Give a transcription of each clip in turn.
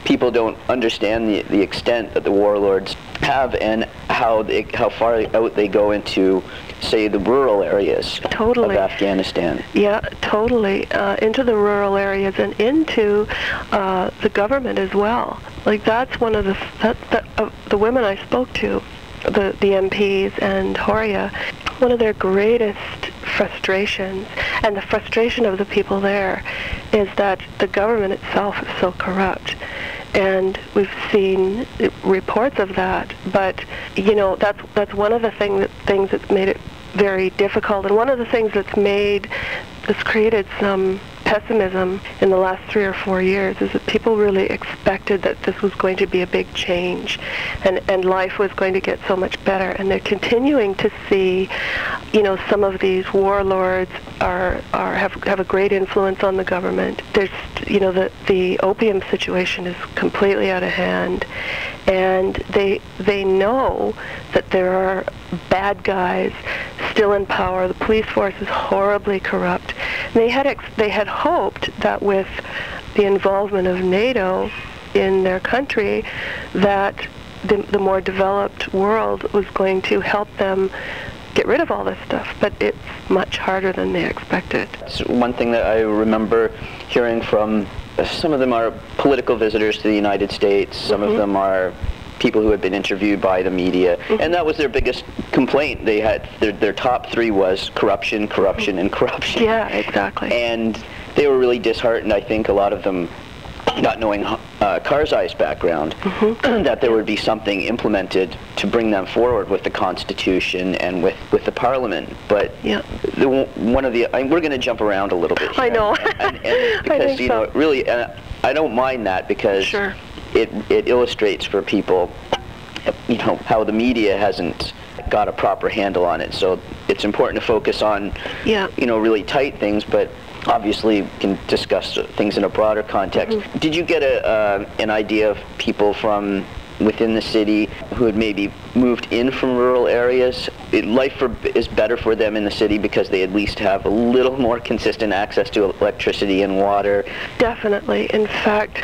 people don't understand the extent that the warlords have and how far out they go into, say, the rural areas of Afghanistan. Yeah, totally. Into the rural areas and into the government as well. Like, that's one of the women I spoke to, the MPs and Horia, one of their greatest frustrations, and the frustration of the people there, is that the government itself is so corrupt. And we've seen reports of that, but that's one of the things that's made it very difficult, and one of the things that's created some pessimism in the last 3 or 4 years is that people really expected that this was going to be a big change, and life was going to get so much better, and they're continuing to see, some of these warlords have a great influence on the government. There's, the opium situation is completely out of hand, and they know that there are bad guys still in power. The police force is horribly corrupt. They had hoped that with the involvement of NATO in their country, that the more developed world was going to help them get rid of all this stuff, but it's much harder than they expected. It's one thing that I remember hearing from, some of them are political visitors to the United States, some of them are people who had been interviewed by the media, and that was their biggest complaint. They had their top 3 was corruption, corruption, and corruption. Yeah, exactly. And they were really disheartened, I think, a lot of them, not knowing Karzai's background, that there would be something implemented to bring them forward with the Constitution and with the Parliament. But we're going to jump around a little bit here. I know. And because, really, I don't mind that, because it illustrates for people, how the media hasn't got a proper handle on it. So it's important to focus on, really tight things, but obviously we can discuss things in a broader context. Did you get an idea of people from within the city who had maybe moved in from rural areas? Life is better for them in the city because they at least have a little more consistent access to electricity and water. Definitely. In fact,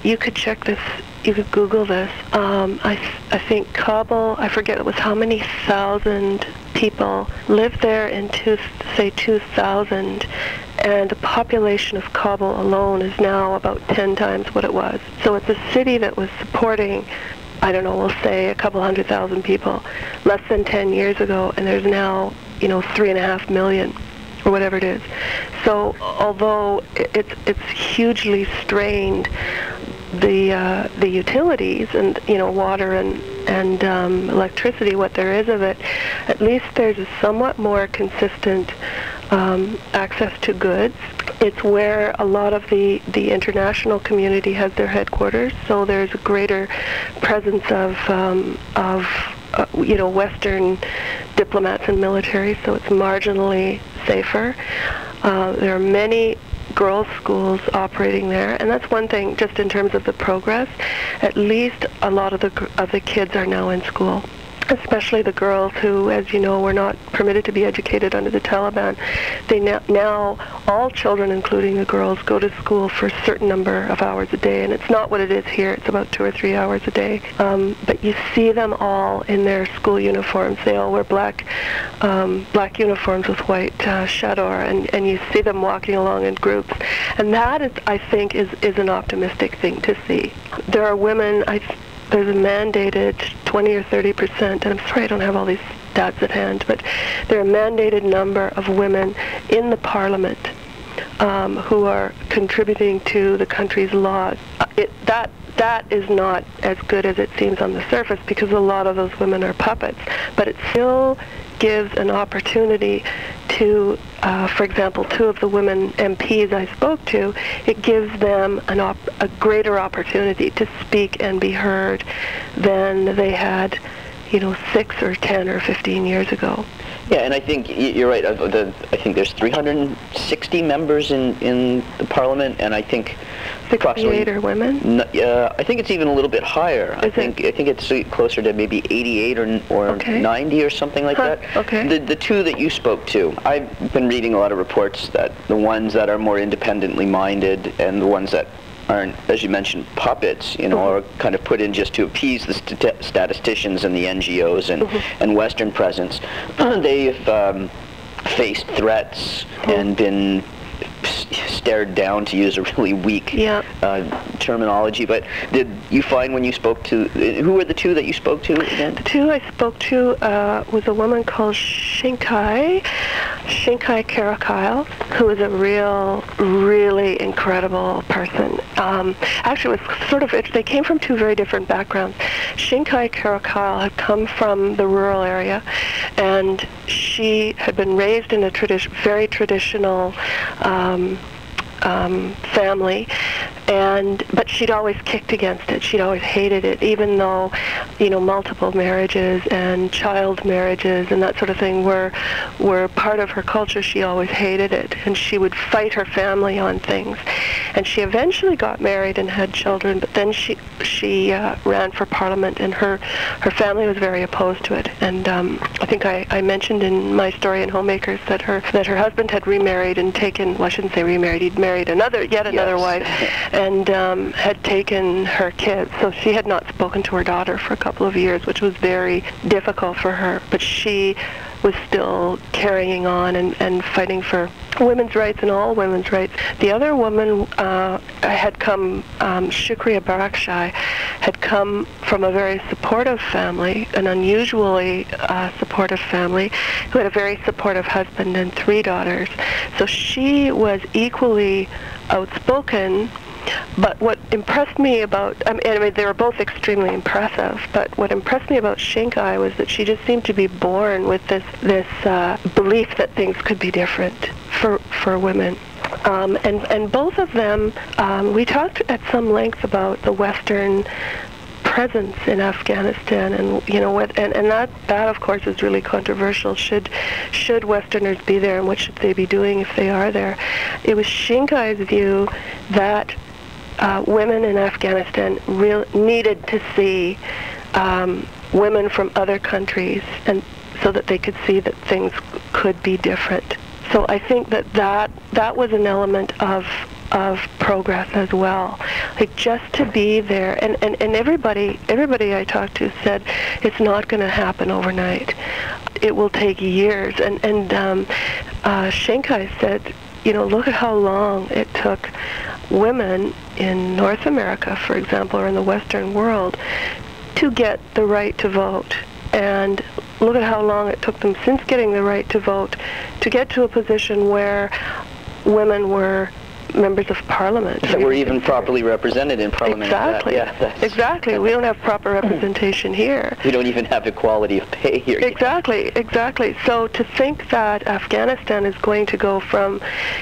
you could check this, you could Google this. I think Kabul, I forget it was how many thousand people lived there in 2000, and the population of Kabul alone is now about 10 times what it was. So it's a city that was supporting, I don't know, we'll say a couple 100,000 people less than 10 years ago, and there's now, 3.5 million or whatever it is. So although it's hugely strained, the utilities and water and electricity, what there is of it, at least there's a somewhat more consistent access to goods. It's where a lot of the international community has their headquarters, so there's a greater presence of Western diplomats and military, so it's marginally safer. There are many girls' schools operating there, and that's one thing. Just in terms of the progress, at least a lot of the kids are now in school, especially the girls who, as you know, were not permitted to be educated under the Taliban. They now all children, including the girls, go to school for a certain number of hours a day, and it's not what it is here. It's about 2 or 3 hours a day. But you see them all in their school uniforms. They all wear black uniforms with white chador, and you see them walking along in groups. And that is, I think, is an optimistic thing to see. There are women, there's a mandated 20 or 30%, and I'm sorry I don't have all these stats at hand, but there are a mandated number of women in the parliament who are contributing to the country's laws. That is not as good as it seems on the surface, because a lot of those women are puppets, but it still gives an opportunity to, for example, 2 of the women MPs I spoke to, it gives them a greater opportunity to speak and be heard than they had, 6 or 10 or 15 years ago. Yeah, and I think you're right. I think there's 360 members in the parliament, and I think 68 are women. I think it's even a little bit higher. I think it's closer to maybe 88 or 90 or something like that. Okay. The 2 that you spoke to, I've been reading a lot of reports that the ones that are more independently minded and the ones that aren't, as you mentioned, puppets, or kind of put in just to appease the statisticians and the NGOs and Western presence. They've faced threats and been stared down, to use a really weak terminology. But did you find when you spoke to, who were the two that you spoke to again? The two I spoke to was a woman called Shinkai Karakyle, who is a really incredible person. Actually, it was sort of, they came from two very different backgrounds. Shinkai Karakyle had come from the rural area, and she had been raised in a very traditional family, but she'd always kicked against it. She'd always hated it, even though, multiple marriages and child marriages and that sort of thing were part of her culture. She always hated it, and she would fight her family on things. And she eventually got married and had children, but then she ran for parliament, and her family was very opposed to it. And I think I mentioned in my story in Homemakers that her husband had remarried and taken, well, I shouldn't say remarried, he'd married yet another wife, and had taken her kids. So she had not spoken to her daughter for a couple of years, which was very difficult for her. But she was still carrying on and fighting for women's rights and all women's rights. The other woman had come, Shukriya Barakshai, had come from a very supportive family, an unusually supportive family, who had a very supportive husband and 3 daughters. So she was equally outspoken. But what impressed me about, I mean, they were both extremely impressive, but what impressed me about Shinkai was that she just seemed to be born with this belief that things could be different for women. And both of them, we talked at some length about the Western presence in Afghanistan, and that of course is really controversial. Should Westerners be there, and what should they be doing if they are there? It was Shinkai's view that women in Afghanistan needed to see women from other countries, and so that they could see that things could be different. So I think that was an element of progress as well. Like, just to be there, and everybody I talked to said it's not going to happen overnight. It will take years. And Shinkai said, look at how long it took women in North America, for example, or in the Western world, to get the right to vote. And look at how long it took them since getting the right to vote to get to a position where women were members of parliament. That were even properly represented in parliament. Exactly. Exactly. We don't have proper representation here. We don't even have equality of pay here. Exactly. So to think that Afghanistan is going to go from,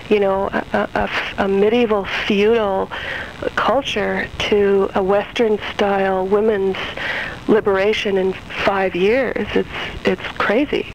a medieval feudal culture to a Western-style women's liberation in 5 years, it's crazy.